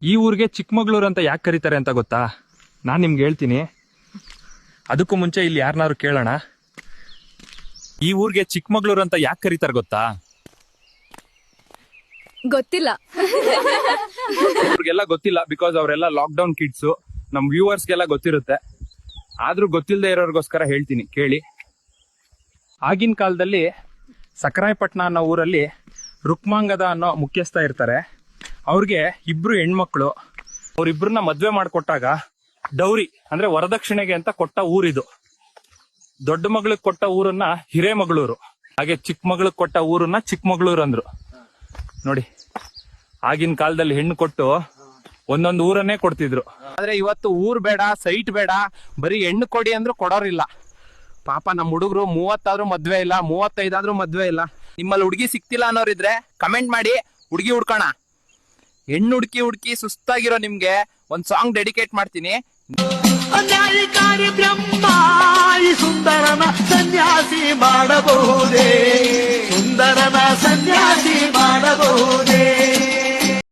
ಈ ಊರಿಗೆ ಚಿಕ್ಕಮಗಳೂರು ಅಂತ ಯಾಕೆ ಕರೀತಾರೆ ಅಂತ ಗೊತ್ತಾ? ನಾನು ನಿಮ್ಗೆ ಹೇಳ್ತೀನಿ. ಅದಕ್ಕೂ ಮುಂಚೆ ಇಲ್ಲಿ ಯಾರನ್ನಾರು ಕೇಳೋಣ. ಈ ಊರಿಗೆ ಚಿಕ್ಕಮಗಳೂರು ಅಂತ ಯಾಕೆ ಕರೀತಾರೆ ಗೊತ್ತಾ? ಗೊತ್ತಿಲ್ಲ. ಅವ್ರಿಗೆಲ್ಲ ಗೊತ್ತಿಲ್ಲ, ಬಿಕಾಸ್ ಅವರೆಲ್ಲ ಲಾಕ್ಡೌನ್ ಕಿಡ್ಸು. ನಮ್ ವ್ಯೂವರ್ಸ್ಗೆಲ್ಲ ಗೊತ್ತಿರುತ್ತೆ, ಆದ್ರೂ ಗೊತ್ತಿಲ್ಲದೆ ಇರೋರ್ಗೋಸ್ಕರ ಹೇಳ್ತೀನಿ, ಕೇಳಿ. ಆಗಿನ ಕಾಲದಲ್ಲಿ ಸಕರಾಯಪಟ್ಟಣ ಅನ್ನೋ ಊರಲ್ಲಿ ರುಕ್ಮಾಂಗದ ಅನ್ನೋ ಮುಖ್ಯಸ್ಥ ಇರ್ತಾರೆ. ಅವ್ರಿಗೆ ಇಬ್ರು ಹೆಣ್ಮಕ್ಳು. ಅವ್ರಿಬ್ರನ್ನ ಮದ್ವೆ ಮಾಡ್ಕೊಟ್ಟಾಗ ಡೌರಿ ಅಂದ್ರೆ ವರದಕ್ಷಿಣೆಗೆ ಅಂತ ಕೊಟ್ಟ ಊರಿದು. ದೊಡ್ಡ ಮಗಳಿಗೆ ಕೊಟ್ಟ ಊರನ್ನ ಹಿರೇಮಗಳೂರು, ಹಾಗೆ ಚಿಕ್ಕ ಮಗಳಿಗೆ ಕೊಟ್ಟ ಊರನ್ನ ಚಿಕ್ಕಮಗಳೂರು ಅಂದ್ರು. ನೋಡಿ, ಆಗಿನ ಕಾಲದಲ್ಲಿ ಹೆಣ್ಣು ಕೊಟ್ಟು ಒಂದೊಂದು ಊರನ್ನೇ ಕೊಡ್ತಿದ್ರು. ಆದ್ರೆ ಇವತ್ತು ಊರ್ ಬೇಡ, ಸೈಟ್ ಬೇಡ, ಬರೀ ಹೆಣ್ಣು ಕೊಡಿ ಅಂದ್ರೂ ಕೊಡೋರಿಲ್ಲ. ಪಾಪ ನಮ್ಮ ಹುಡುಗರು 30 ಆದ್ರೂ ಮದ್ವೆ ಇಲ್ಲ, 35 ಆದ್ರೂ ಮದ್ವೆ ಇಲ್ಲ. ನಿಮ್ಮಲ್ಲಿ ಹುಡುಗಿ ಸಿಕ್ತಿಲ್ಲ ಅನ್ನೋರಿದ್ರೆ ಕಮೆಂಟ್ ಮಾಡಿ, ಹುಡುಗಿ ಹುಡ್ಕೋಣ. ಹೆಣ್ಣು ಹುಡುಕಿ ಸುಸ್ತಾಗಿರೋ ನಿಮ್ಗೆ ಒಂದ್ ಸಾಂಗ್ ಡೆಡಿಕೇಟ್ ಮಾಡ್ತೀನಿ. ನ್ಯಾಯಕಾರಿ ಬ್ರಹ್ಮ ಈ ಸುಂದರನ ಸನ್ಯಾಸಿ ಮಾಡಬಹುದೇ?